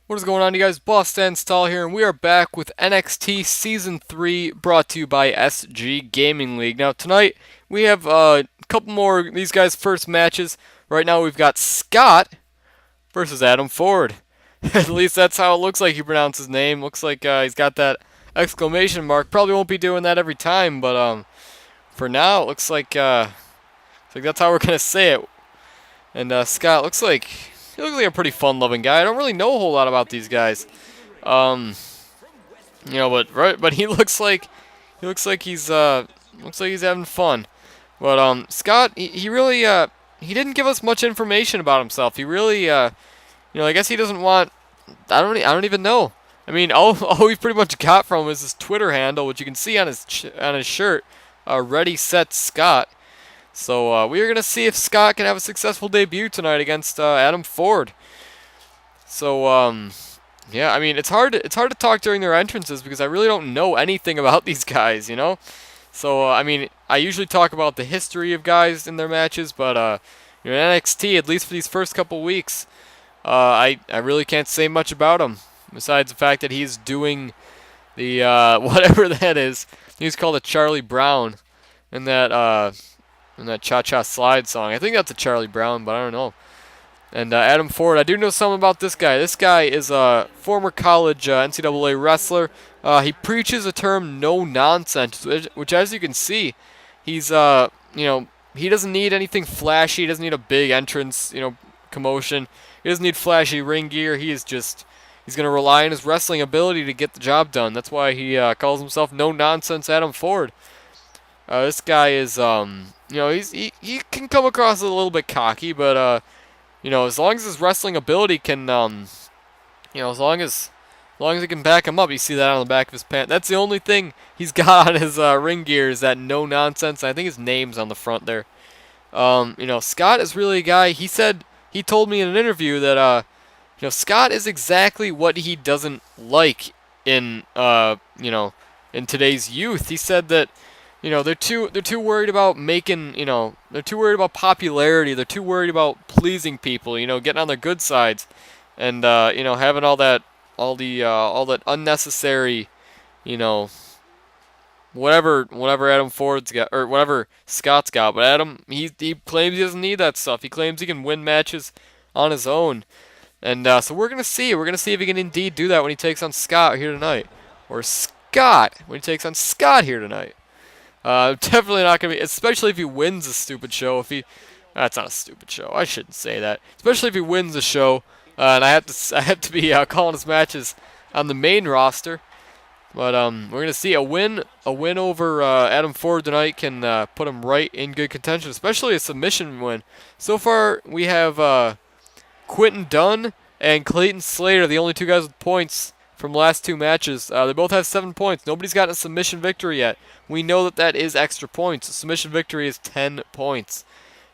What is going on, you guys? Boss Install here, and we are back with NXT Season 3, brought to you by SG Gaming League. Now, tonight, we have a couple more of these guys' first matches. Right now, we've got Scott versus Adam Ford. At least that's how it looks like he pronounced his name. Looks like he's got that exclamation mark. Probably won't be doing that every time, but for now, it looks like that's how we're going to say it. And Scott he looks like a pretty fun-loving guy. I don't really know a whole lot about these guys, um, but he looks like he's having fun. But Scott, he really he didn't give us much information about himself. He really I guess he doesn't want. I don't even know. I mean, all we pretty much got from him is his Twitter handle, which you can see on his shirt, Ready Set Scott. So we are going to see if Scott can have a successful debut tonight against Adam Ford. So yeah, I mean it's hard to talk during their entrances because I really don't know anything about these guys, you know. So I mean I usually talk about the history of guys in their matches, but in NXT, at least for these first couple weeks, I really can't say much about him besides the fact that he's doing the whatever that is. He's called a Charlie Brown in that Cha-Cha Slide song. I think that's a Charlie Brown, but I don't know. And Adam Ford, I do know something about this guy. This guy is a former college NCAA wrestler. He preaches a term no nonsense, which as you can see, he's he doesn't need anything flashy. He doesn't need a big entrance, commotion. He doesn't need flashy ring gear. He's going to rely on his wrestling ability to get the job done. That's why he calls himself No Nonsense Adam Ford. This guy is he can come across a little bit cocky, but as long as his wrestling ability can as long as he can back him up. You see that on the back of his pants. That's the only thing he's got on his ring gear is that no nonsense. I think his name's on the front there. Scott is really a guy. He told me in an interview that Scott is exactly what he doesn't like in in today's youth. He said that they're too worried about making, they're too worried about popularity. They're too worried about pleasing people, getting on their good sides, and having all that unnecessary, whatever Adam Ford's got or whatever Scott's got. But Adam, he claims he doesn't need that stuff. He claims he can win matches on his own, and so we're gonna see. We're gonna see if he can indeed do that when he takes on Scott here tonight, or Scott when he takes on Scott here tonight. Definitely not going to be, especially if he wins a stupid show. That's not a stupid show. I shouldn't say that. Especially if he wins a show, and I have to be calling his matches on the main roster. But we're going to see a win over Adam Ford tonight can put him right in good contention, especially a submission win. So far, we have Quentin Dunn and Clayton Slater, the only two guys with points from the last two matches. They both have 7 points. Nobody's gotten a submission victory yet. We know that is extra points. A submission victory is 10 points.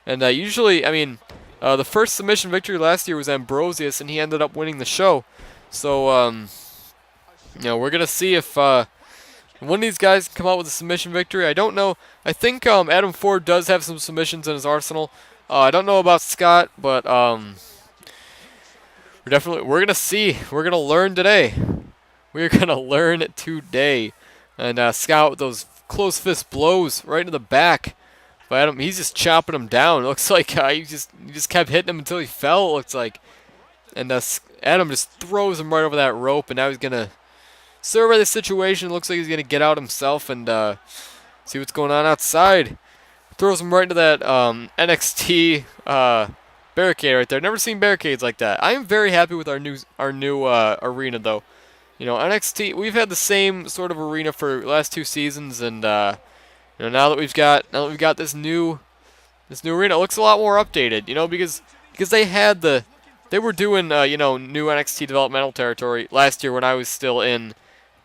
And usually, the first submission victory last year was Ambrosius, and he ended up winning the show. So, we're going to see if one of these guys can come out with a submission victory. I don't know. I think Adam Ford does have some submissions in his arsenal. I don't know about Scott, but we're gonna see. We're gonna learn today. We're gonna learn today. And Scott with those close fist blows right into the back. But Adam, he's just chopping him down. It looks like he just kept hitting him until he fell. It looks like, and Adam just throws him right over that rope. And now he's gonna survey the situation. It looks like he's gonna get out himself and see what's going on outside. Throws him right into that NXT barricade right there. Never seen barricades like that. I am very happy with our new arena though. NXT, we've had the same sort of arena for the last 2 seasons, and now that we've got this new arena, it looks a lot more updated. Because they were doing new NXT developmental territory last year when I was still in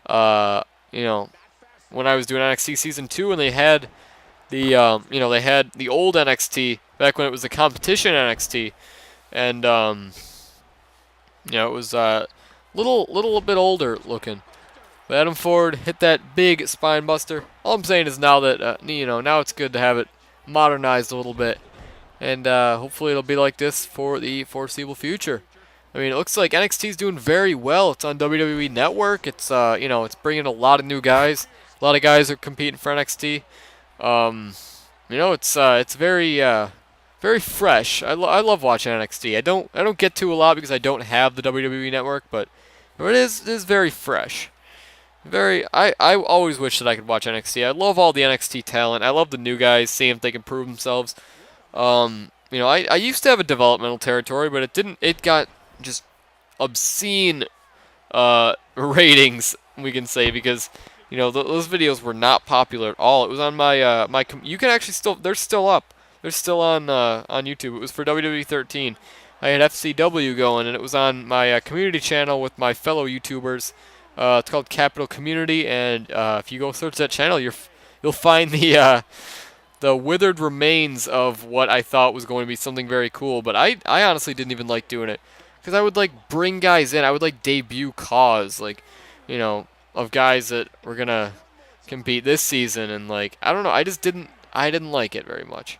when I was doing NXT season 2, and they had they had the old NXT back when it was the competition NXT, and it was little bit older looking. But Adam Ford hit that big spine buster. All I'm saying is now that now it's good to have it modernized a little bit, and hopefully it'll be like this for the foreseeable future. I mean, it looks like NXT is doing very well. It's on WWE Network. It's it's bringing a lot of new guys. A lot of guys are competing for NXT. Um, it's very fresh. I love watching NXT. I don't get to a lot because I don't have the WWE Network, but it is very fresh. I always wish that I could watch NXT. I love all the NXT talent. I love the new guys, seeing if they can prove themselves. I used to have a developmental territory, but it got just obscene ratings, we can say, because those videos were not popular at all. It was on my you can actually they're still up. They're still on YouTube. It was for WWE 13. I had FCW going, and it was on my community channel with my fellow YouTubers. It's called Capital Community, and if you go search that channel, you'll find the withered remains of what I thought was going to be something very cool. But I honestly didn't even like doing it, because I would like bring guys in. I would like debut cause, like, of guys that were gonna compete this season, and like, I don't know. I didn't like it very much.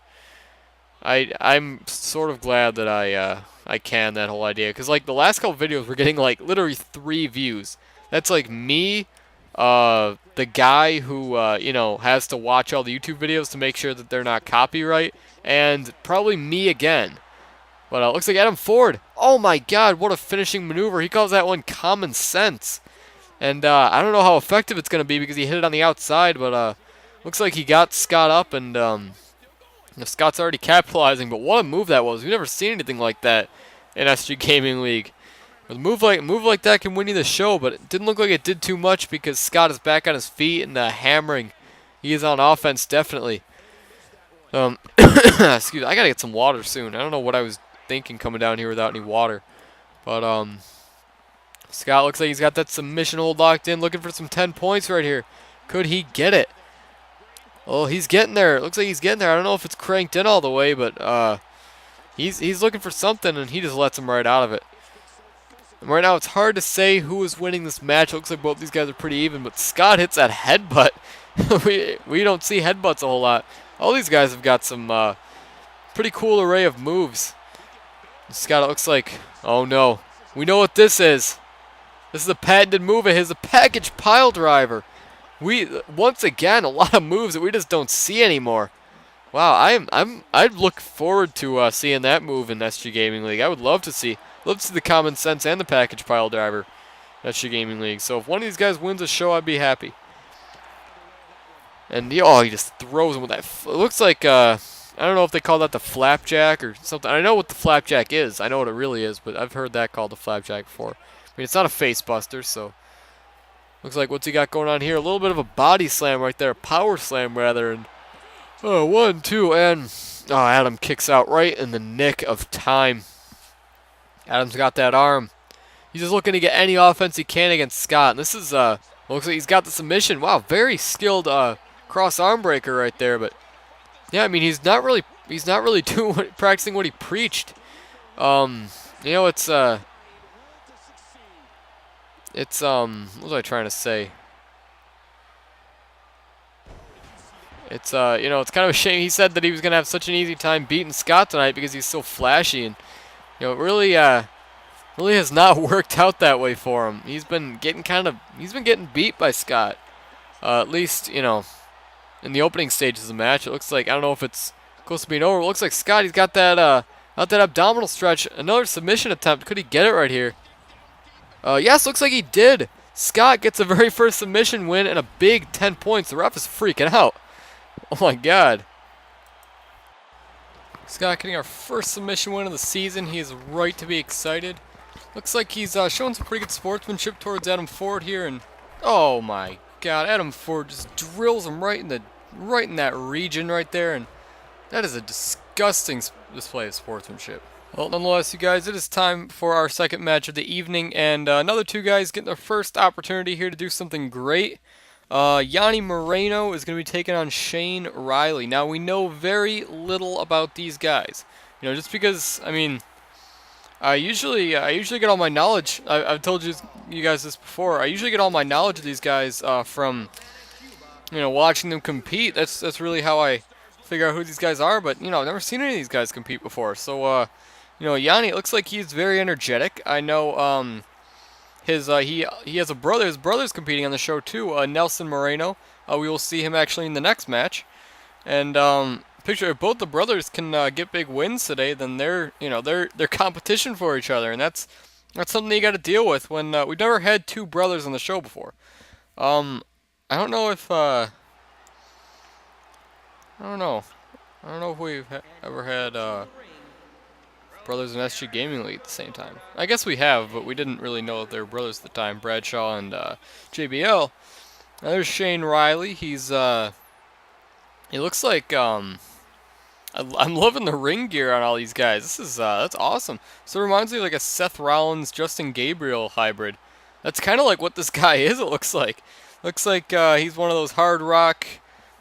I'm sort of glad that I canned that whole idea, because like the last couple videos were getting like literally 3 views. That's like me, the guy who has to watch all the YouTube videos to make sure that they're not copyright, and probably me again. But looks like Adam Ford. Oh my God, what a finishing maneuver! He calls that one common sense, and I don't know how effective it's gonna be because he hit it on the outside, but looks like he got Scott up, and Scott's already capitalizing. But what a move that was! We've never seen anything like that in SG Gaming League. A move like that can win you the show, but it didn't look like it did too much because Scott is back on his feet and hammering. He is on offense, definitely. Excuse me, I gotta get some water soon. I don't know what I was thinking coming down here without any water. But Scott looks like he's got that submission hold locked in, looking for some 10 points right here. Could he get it? Oh, he's getting there. It looks like he's getting there. I don't know if it's cranked in all the way, but he's looking for something, and he just lets him right out of it. And right now, it's hard to say who is winning this match. It looks like both these guys are pretty even, but Scott hits that headbutt. we don't see headbutts a whole lot. All these guys have got some pretty cool array of moves. Scott, it looks like, oh no, we know what this is. This is a patented move of his, a package pile driver. Once again, a lot of moves that we just don't see anymore. Wow, I'd look forward to seeing that move in SG Gaming League. I would love to see the common sense and the package pile driver in SG Gaming League. So if one of these guys wins a show, I'd be happy. And he just throws him with that. It looks like I don't know if they call that the flapjack or something. I know what the flapjack is. I know what it really is, but I've heard that called the flapjack before. I mean, it's not a face buster, so looks like what's he got going on here? A little bit of a body slam right there, a power slam rather, and 1, 2, and Adam kicks out right in the nick of time. Adam's got that arm. He's just looking to get any offense he can against Scott. And this is looks like he's got the submission. Wow, very skilled cross arm breaker right there. But yeah, I mean he's not really practicing what he preached. It's what was I trying to say? It's it's kind of a shame. He said that he was gonna have such an easy time beating Scott tonight because he's so flashy, and it really has not worked out that way for him. He's been getting beat by Scott. At least, in the opening stages of the match. It looks like, I don't know if it's close to being over. It looks like Scott, he's got that abdominal stretch. Another submission attempt. Could he get it right here? Yes, looks like he did. Scott gets the very first submission win and a big 10 points. The ref is freaking out. Oh my God. Scott getting our first submission win of the season. He is right to be excited. Looks like he's showing some pretty good sportsmanship towards Adam Ford here, and oh my God, Adam Ford just drills him right in that region right there, and that is a disgusting display of sportsmanship. Well, nonetheless, you guys, it is time for our second match of the evening, and another 2 guys getting their first opportunity here to do something great. Yanni Moreno is going to be taking on Shane Riley. Now, we know very little about these guys. Just because, I mean, I usually get all my knowledge. I've told you guys this before. I usually get all my knowledge of these guys from, watching them compete. That's really how I figure out who these guys are. But I've never seen any of these guys compete before. So You know, Yanni, it looks like he's very energetic. I know he has a brother. His brother's competing on the show too. Nelson Moreno. We will see him actually in the next match. And picture if both the brothers can get big wins today, then they're competition for each other, and that's something you got to deal with when we've never had two brothers on the show before. Um, I don't know if I don't know. I don't know if we've ever had brothers in SG Gaming League at the same time. I guess we have, but we didn't really know that they were brothers at the time. Bradshaw and JBL. Now there's Shane Riley. He looks like I'm loving the ring gear on all these guys. This is that's awesome. So it reminds me of like a Seth Rollins Justin Gabriel hybrid. That's kind of like what this guy is. It looks like. Looks like he's one of those hard rock,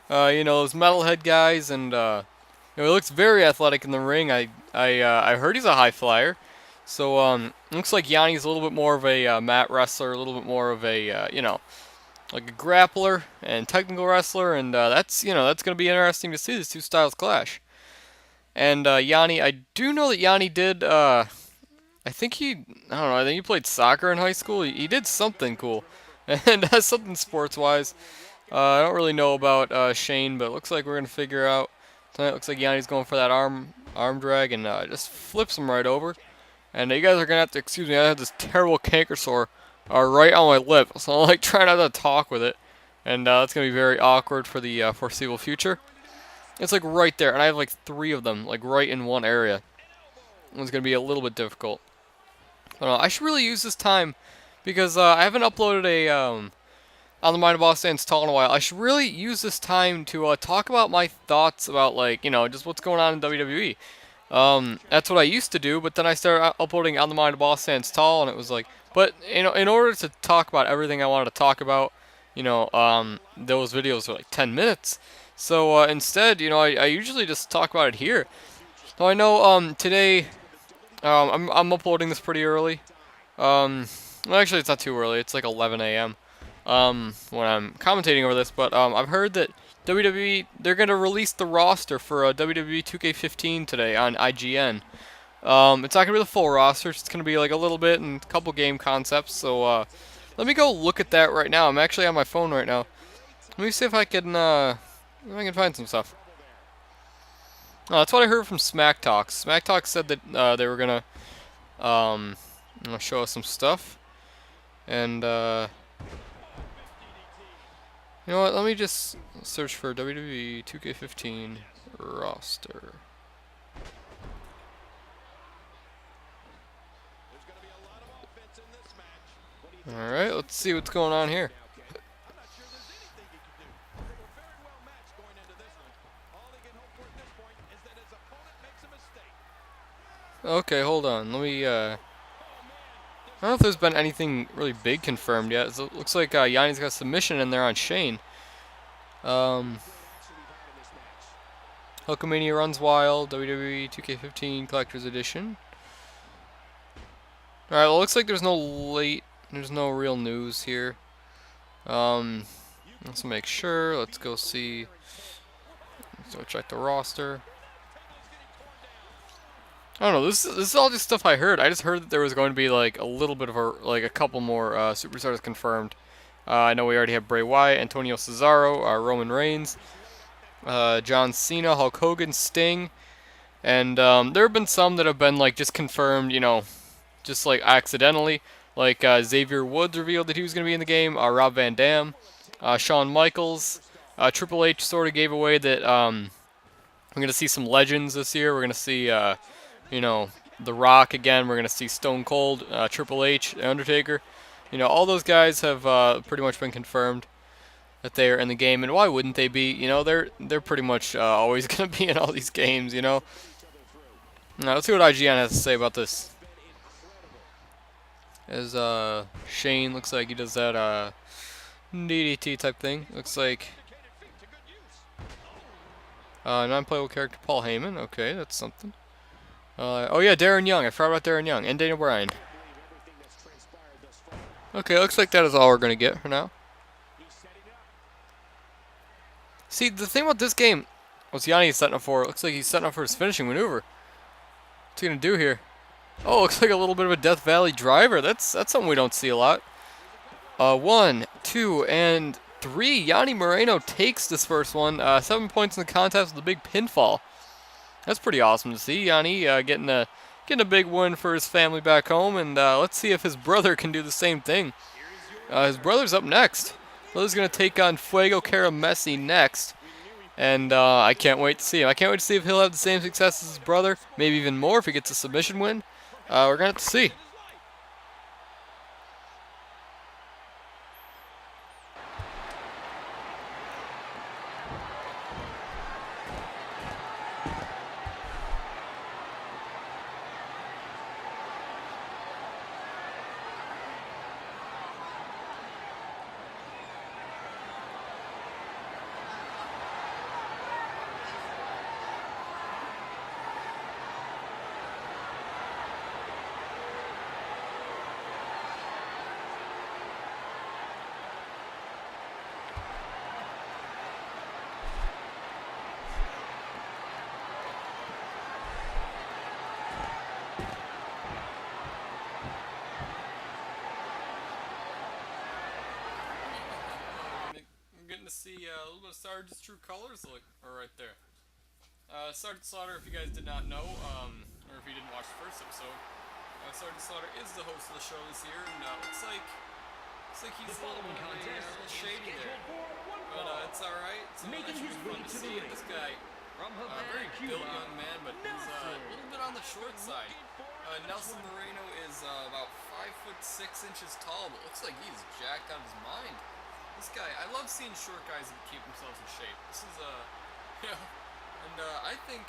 those metalhead guys, and he looks very athletic in the ring. I heard he's a high flyer. So looks like Yanni's a little bit more of a mat wrestler, a little bit more of a like a grappler and technical wrestler, and that's going to be interesting to see these two styles clash. And Yanni, I do know that Yanni did. I think I don't know. I think he played soccer in high school. He did something cool, and something sports-wise. I don't really know about Shane, but it looks like we're gonna figure out tonight. Looks like Yanni's going for that arm drag and just flips him right over. And you guys are gonna have to excuse me. I have this terrible canker sore right on my lip, so I'm like trying not to talk with it, and that's gonna be very awkward for the foreseeable future. It's like right there, and I have like 3 of them, like right in one area. It's gonna be a little bit difficult. But I should really use this time because I haven't uploaded a on the Mind of Boss Stands Tall in a while. I should really use this time to talk about my thoughts about just what's going on in WWE. That's what I used to do, but then I started uploading on the Mind of Boss Stands Tall, and it was like, but in order to talk about everything I wanted to talk about, those videos are like 10 minutes. So instead, I usually just talk about it here. So I know today I'm uploading this pretty early. Well, actually, it's not too early. It's like 11 a.m. When I'm commentating over this. But I've heard that WWE, they're going to release the roster for WWE 2K15 today on IGN. It's not going to be the full roster. It's going to be like a little bit and a couple game concepts. So let me go look at that right now. I'm actually on my phone right now. Let me see if I can find some stuff. Oh, that's what I heard from Smack Talks. Smack Talks said that they were gonna show us some stuff, and you know what? Let me just search for WWE 2K15 roster. All right, let's see what's going on here. Okay, hold on. Let me, I don't know if there's been anything really big confirmed yet. It looks like Yanni's got a submission in there on Shane. Hulkamania Runs Wild, WWE 2K15 Collector's Edition. Alright, well, it looks like there's no real news here. Let's make sure. Let's go see. Let's go check the roster. I don't know. This is all just stuff I heard. I just heard that there was going to be like a little bit of a couple more superstars confirmed. I know we already have Bray Wyatt, Antonio Cesaro, Roman Reigns, John Cena, Hulk Hogan, Sting, and there have been some that have been like just confirmed, just like accidentally. Like Xavier Woods revealed that he was going to be in the game. Rob Van Dam, Shawn Michaels, Triple H sort of gave away that we're going to see some legends this year. We're going to see The Rock again. We're going to see Stone Cold, Triple H, The Undertaker. All those guys have pretty much been confirmed that they are in the game. And why wouldn't they be? They're pretty much always going to be in all these games, Now, let's see what IGN has to say about this. As Shane looks like he does that DDT type thing. Looks like non-playable character Paul Heyman. Okay, that's something. Oh yeah, Darren Young. I forgot about Darren Young and Daniel Bryan. Okay, looks like that is all we're gonna get for now. See, the thing about this game, what's Yanni setting up for? It looks like he's setting up for his finishing maneuver. What's he gonna do here? Oh, looks like a little bit of a Death Valley driver. That's something we don't see a lot. 1, 2, and 3. Yanni Moreno takes this first one. 7 points in the contest with a big pinfall. That's pretty awesome to see. Yanni getting a big win for his family back home, and let's see if his brother can do the same thing. His brother's up next. Brother's gonna take on Fuego Caramesi next, and I can't wait to see him. I can't wait to see if he'll have the same success as his brother, maybe even more if he gets a submission win. We're gonna have to see. To see a little bit of Sergeant's true colors right there. Sergeant Slaughter, if you guys did not know, or if you didn't watch the first episode, Sergeant Slaughter is the host of the show this year, and looks like he's a little shady there. But it's alright. So that should be fun to see. This guy, very built young man, but he's a little bit on the short side. Nelson Moreno is about 5'6" tall, but looks like he's jacked out of his mind. This guy, I love seeing short guys that keep themselves in shape. This is yeah, and I think,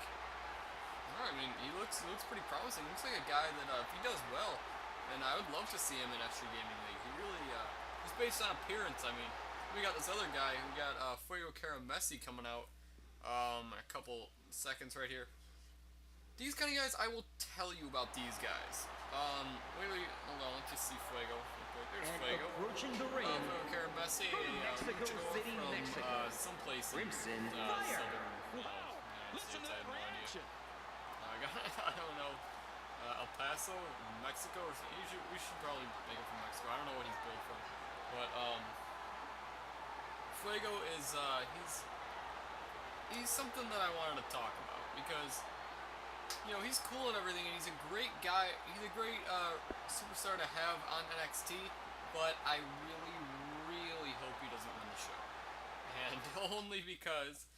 I mean, he looks pretty promising. Looks like a guy that if he does well, then I would love to see him in Extra Gaming League. He really, just based on appearance. I mean, we got this other guy. We got Fuego Caramesi coming out. A couple seconds right here. These kind of guys, I will tell you about these guys. Wait, hold on, let's just see Fuego. There's Fuego. Fuego Caramesi, from someplace in southern United States, I have no idea. I don't know, El Paso, Mexico, or something. We should probably make it from Mexico. I don't know what he's built from. But, Fuego is, he's something that I wanted to talk about, because you know, he's cool and everything, and he's a great guy. He's a great superstar to have on NXT, but I really, really hope he doesn't win the show. And only because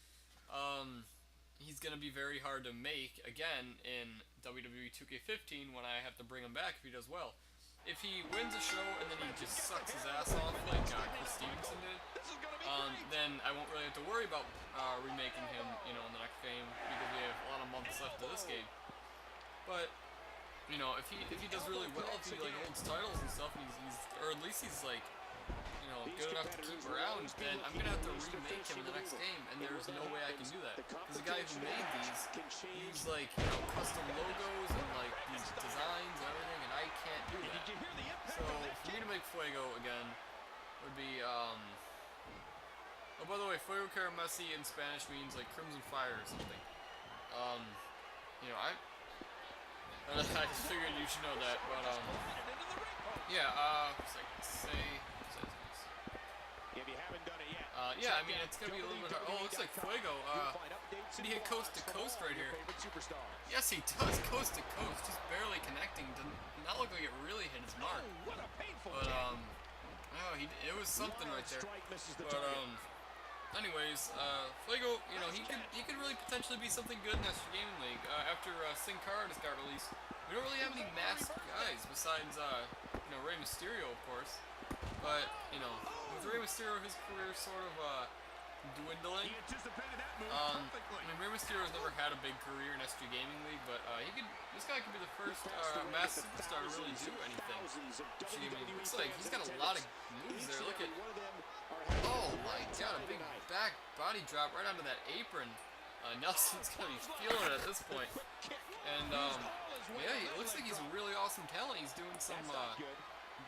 he's going to be very hard to make, again, in WWE 2K15 when I have to bring him back if he does well. If he wins a show and then he just sucks his ass off like Chris Stevenson did, then I won't really have to worry about remaking him, you know, in the next game, because we have a lot of months left to this game. But you know, if he does really well, if he like holds titles and stuff, and he's or at least he's like, you know, good enough to keep around, then I'm gonna have to remake him in the next game, and there's no way I can do that, because the guy who made these, he's like, you know, custom logos and like these designs and everything, and I can't do that. So for me to make Fuego again would be oh, by the way, Fuego Caramesi in Spanish means like Crimson Fire or something. You know, I just figured you should know that, but yeah, if you haven't done it yet. Yeah, I mean, it's gonna be a little bit hard. Oh, it looks like Fuego, did he hit coast to coast right here? Yes, he does, coast to coast, just barely connecting. Did not look like it really hit his mark. But, oh, it was something right there. But, anyways, Fuego, you know, he could really potentially be something good in Extra Gaming League. After Sin Cara just got released, we don't really have any masked guys besides, you know, Rey Mysterio, of course. But, you know, with Rey Mysterio, his career sort of dwindling. I mean, Rey Mysterio's never had a big career in Extra Gaming League, but this guy could be the first masked superstar to really do anything. Looks like he's got a lot of moves there. Look at. Oh my god, a big back body drop right onto that apron. Nelson's gonna be feeling it at this point. And, yeah, it looks like he's a really awesome talent. He's doing some, a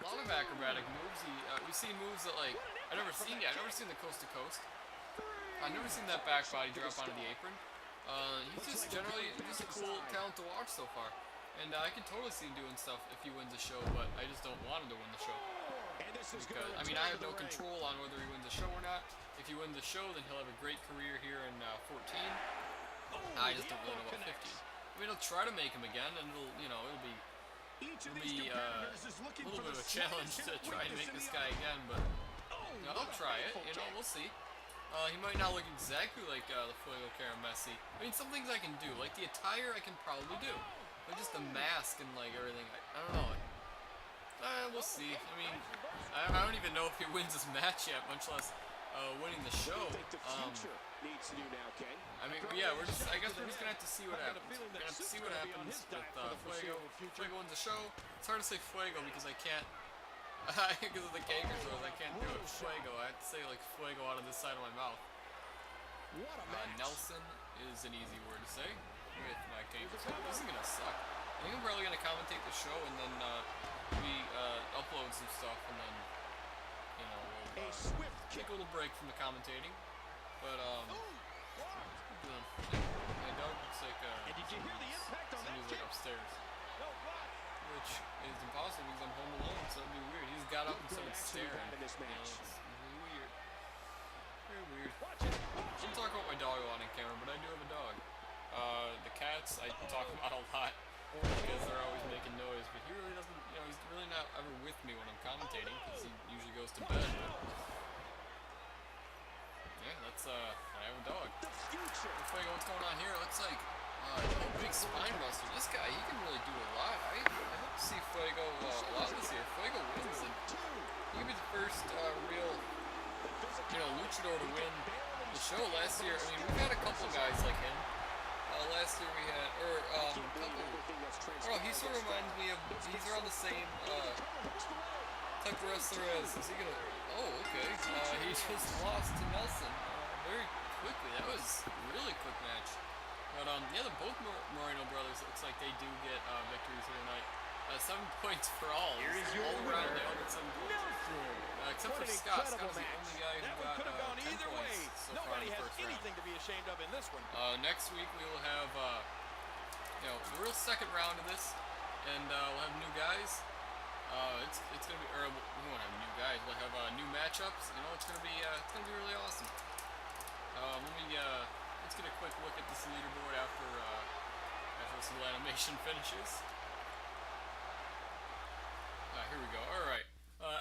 lot of acrobatic moves. We've seen moves that, like, I've never seen yet. I've never seen the coast to coast. I've never seen that back body drop onto the apron. He's just generally just a cool talent to watch so far. And I can totally see him doing stuff if he wins the show, but I just don't want him to win the show. Because, I mean, I have no control on whether he wins the show or not. If he wins the show, then he'll have a great career here in 14. I just don't really know about 15. I mean, I'll try to make him again, and it'll be a little bit of a challenge to try and make this guy again, but I'll try it. We'll see. He might not look exactly like the Fuego Messi. I mean, some things I can do, like the attire I can probably do, but just the mask and like everything, I don't know. We'll see. I mean, I don't even know if he wins this match yet, much less winning the show. I mean, yeah, I guess we're just gonna have to see what happens. We're gonna have to see what happens with Fuego. Fuego wins the show. It's hard to say Fuego because I can't. Because of the Gager's rules, I can't do it Fuego. I have to say like Fuego out of this side of my mouth. Nelson is an easy word to say with my Gager's. This is gonna suck. I think I'm probably gonna commentate the show and then we upload some stuff and then we'll take a little break from the commentating. But my dog looks like somebody's like upstairs. Which is impossible because I'm home alone, so it'd be weird. He's got up and started staring. It's really weird. Very weird. I don't talk about my dog a lot on camera, but I do have a dog. The cats I talk about a lot because they're always making noise, but he really doesn't, he's really not ever with me when I'm commentating because he usually goes to bed. But yeah, that's, I have a dog. What's going on here? It looks like big spine buster. This guy, he can really do a lot. I hope to see Fuego a lot this year. Fuego wins, and he could be the first real, luchador to win the show. Last year, I mean, we've had a couple guys like him. Last year we had, he sort of reminds me of, he's around the same type of wrestler as, is he gonna, okay, he just lost to Nelson very quickly. That was a really quick match. But, yeah, both Moreno brothers, it looks like they do get victories here tonight. 7 points for all. All around, they all get 7 points. Except for Scott. Scott was the only guy who got 10 points so far in the first round. To be ashamed of in this one. Next week we will have, the real second round of this, and we'll have new guys. It's gonna be, or we won't have new guys. We'll have new matchups. It's gonna be really awesome. Let's get a quick look at this leaderboard after this little animation finishes. Here we go. Alright.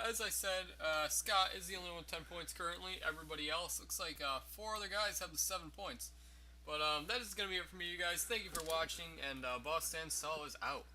As I said, Scott is the only one with 10 points currently. Everybody else, looks like 4 other guys have the 7 points. But that is going to be it for me, you guys. Thank you for watching, and Boss Stand Saul is out.